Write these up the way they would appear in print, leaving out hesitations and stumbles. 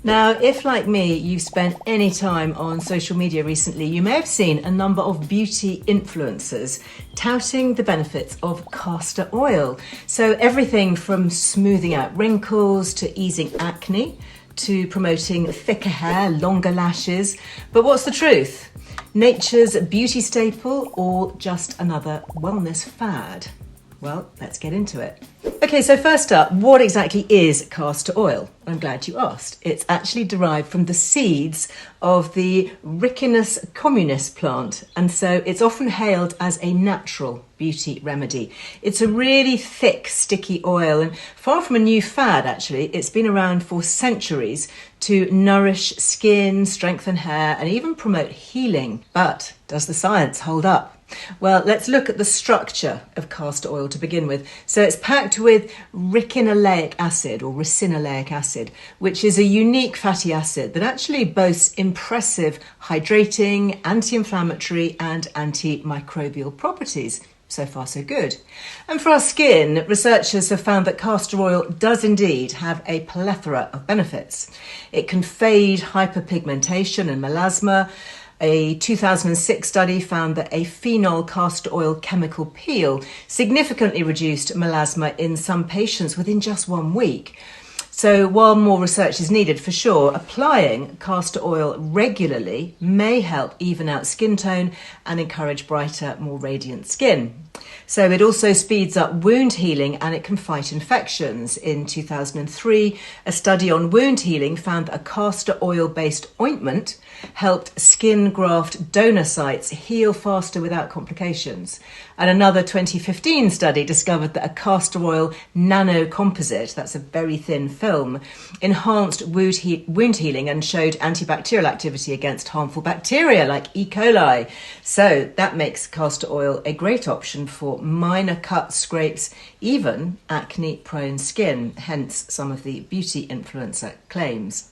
Now, if like me, you've spent any time on social media recently, you may have seen a number of beauty influencers touting the benefits of castor oil. So everything from smoothing out wrinkles to easing acne to promoting thicker hair, longer lashes. But what's the truth? Nature's beauty staple or just another wellness fad? Well, let's get into it. Okay, so first up, what exactly is castor oil? I'm glad you asked. It's actually derived from the seeds of the Ricinus communis plant, and so it's often hailed as a natural beauty remedy. It's a really thick, sticky oil, and far from a new fad, actually. It's been around for centuries to nourish skin, strengthen hair, and even promote healing. But does the science hold up? Well, let's look at the structure of castor oil to begin with. So it's packed with ricinoleic acid or ricinoleic acid, which is a unique fatty acid that actually boasts impressive hydrating, anti-inflammatory and antimicrobial properties. So far, so good. And for our skin, researchers have found that castor oil does indeed have a plethora of benefits. It can fade hyperpigmentation and melasma. A 2006 study found that a phenol castor oil chemical peel significantly reduced melasma in some patients within just 1 week. So while more research is needed for sure, applying castor oil regularly may help even out skin tone and encourage brighter, more radiant skin. So it also speeds up wound healing and it can fight infections. In 2003, a study on wound healing found that a castor oil-based ointment helped skin graft donor sites heal faster without complications. And another 2015 study discovered that a castor oil nanocomposite, that's a very thin film, enhanced wound healing and showed antibacterial activity against harmful bacteria like E. coli. So that makes castor oil a great option for minor cuts, scrapes, even acne-prone skin, hence some of the beauty influencer claims.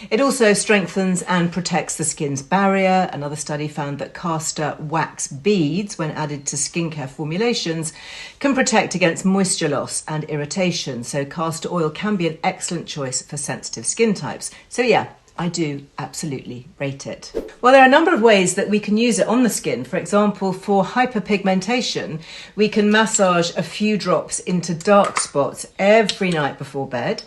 It also strengthens and protects the skin's barrier. Another study found that castor wax beads, when added to skincare formulations, can protect against moisture loss and irritation. So castor oil can be an excellent choice for sensitive skin types. So yeah, I do absolutely rate it. Well, there are a number of ways that we can use it on the skin. For example, for hyperpigmentation, we can massage a few drops into dark spots every night before bed.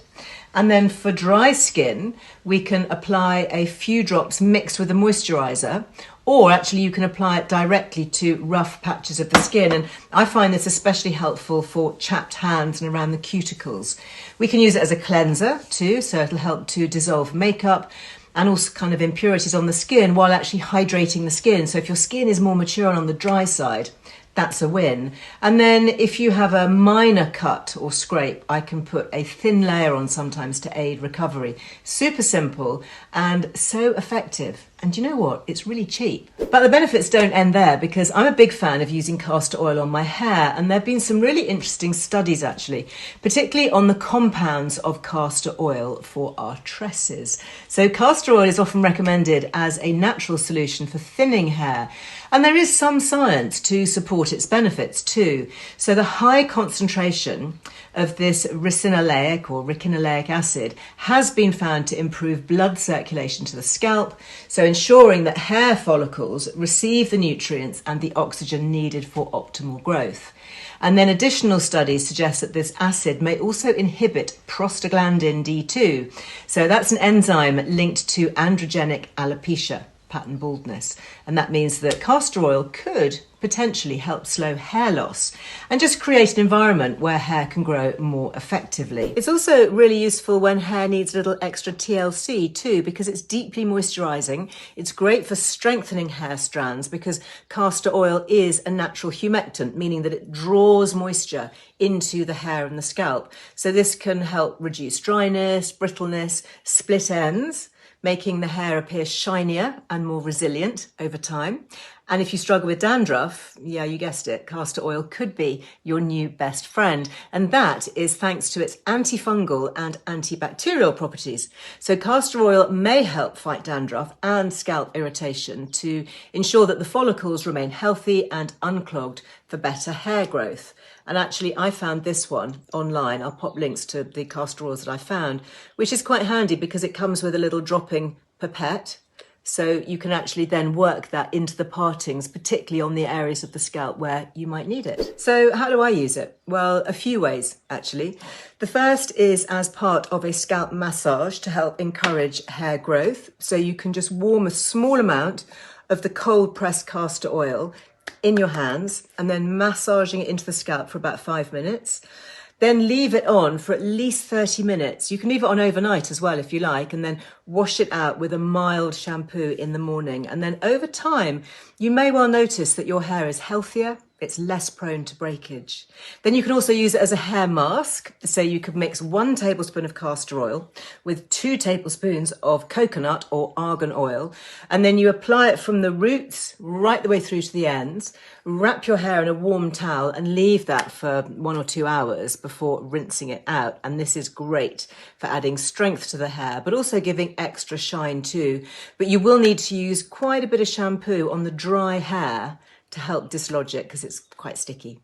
And then for dry skin, we can apply a few drops mixed with a moisturiser, or actually you can apply it directly to rough patches of the skin. And I find this especially helpful for chapped hands and around the cuticles. We can use it as a cleanser too, so it'll help to dissolve makeup and also kind of impurities on the skin while actually hydrating the skin. So if your skin is more mature and on the dry side, that's a win. And then if you have a minor cut or scrape, I can put a thin layer on sometimes to aid recovery. Super simple and so effective. And you know what? It's really cheap. But the benefits don't end there, because I'm a big fan of using castor oil on my hair, and there have been some really interesting studies actually, particularly on the compounds of castor oil for our tresses. So castor oil is often recommended as a natural solution for thinning hair, and there is some science to support its benefits too. So the high concentration of this ricinoleic acid has been found to improve blood circulation to the scalp, so ensuring that hair follicles receive the nutrients and the oxygen needed for optimal growth. And then additional studies suggest that this acid may also inhibit prostaglandin D2. So that's an enzyme linked to androgenic alopecia, pattern baldness. And that means that castor oil could potentially help slow hair loss and just create an environment where hair can grow more effectively. It's also really useful when hair needs a little extra TLC too, because it's deeply moisturizing. It's great for strengthening hair strands because castor oil is a natural humectant, meaning that it draws moisture into the hair and the scalp. So this can help reduce dryness, brittleness, split ends, making the hair appear shinier and more resilient over time. And if you struggle with dandruff, yeah, you guessed it, castor oil could be your new best friend. And that is thanks to its antifungal and antibacterial properties. So castor oil may help fight dandruff and scalp irritation to ensure that the follicles remain healthy and unclogged for better hair growth. And actually, I found this one online. I'll pop links to the castor oils that I found, which is quite handy because it comes with a little dropping pipette. So you can actually then work that into the partings, particularly on the areas of the scalp where you might need it. So how do I use it? Well, a few ways, actually. The first is as part of a scalp massage to help encourage hair growth. So you can just warm a small amount of the cold pressed castor oil in your hands and then massaging it into the scalp for about 5 minutes. Then leave it on for at least 30 minutes. You can leave it on overnight as well if you like, and then wash it out with a mild shampoo in the morning. And then over time, you may well notice that your hair is healthier, it's less prone to breakage. Then you can also use it as a hair mask. So you could mix 1 tablespoon of castor oil with 2 tablespoons of coconut or argan oil. And then you apply it from the roots right the way through to the ends. Wrap your hair in a warm towel and leave that for 1 or 2 hours before rinsing it out. And this is great for adding strength to the hair, but also giving extra shine too. But you will need to use quite a bit of shampoo on the dry hair to help dislodge it because it's quite sticky.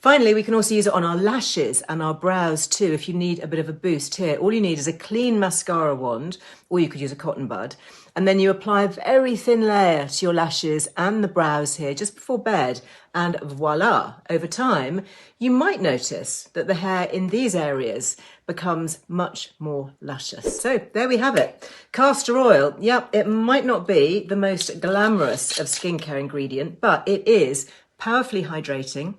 Finally, we can also use it on our lashes and our brows too. If you need a bit of a boost here, all you need is a clean mascara wand, or you could use a cotton bud. And then you apply a very thin layer to your lashes and the brows here just before bed. And voila, over time, you might notice that the hair in these areas becomes much more luscious. So there we have it. Castor oil, yep, it might not be the most glamorous of skincare ingredient, but it is powerfully hydrating,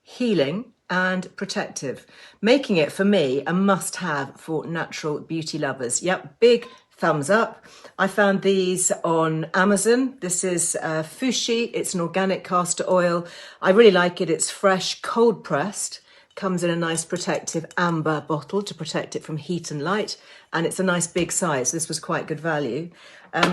healing and protective, making it for me a must-have for natural beauty lovers. Yep, big thumbs up. I found these on Amazon. This is Fushi. It's an organic castor oil. I really like it. It's fresh, cold pressed. Comes in a nice protective amber bottle to protect it from heat and light. And it's a nice big size. This was quite good value.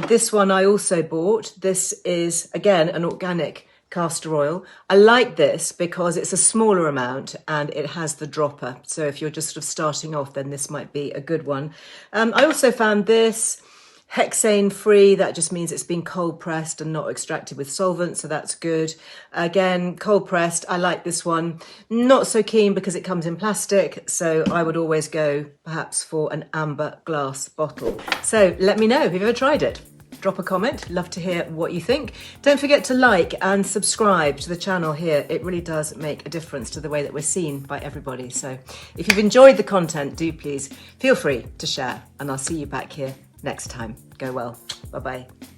This one I also bought. This is, again, an organic castor oil. I like this because it's a smaller amount and it has the dropper. So if you're just sort of starting off, then this might be a good one. I also found this hexane free. That just means it's been cold pressed and not extracted with solvent. So that's good. Again, cold pressed. I like this one. Not so keen because it comes in plastic. So I would always go perhaps for an amber glass bottle. So let me know if you've ever tried it. Drop a comment, love to hear what you think. Don't forget to like and subscribe to the channel here. It really does make a difference to the way that we're seen by everybody. So if you've enjoyed the content, do please feel free to share, and I'll see you back here next time. Go well. Bye-bye.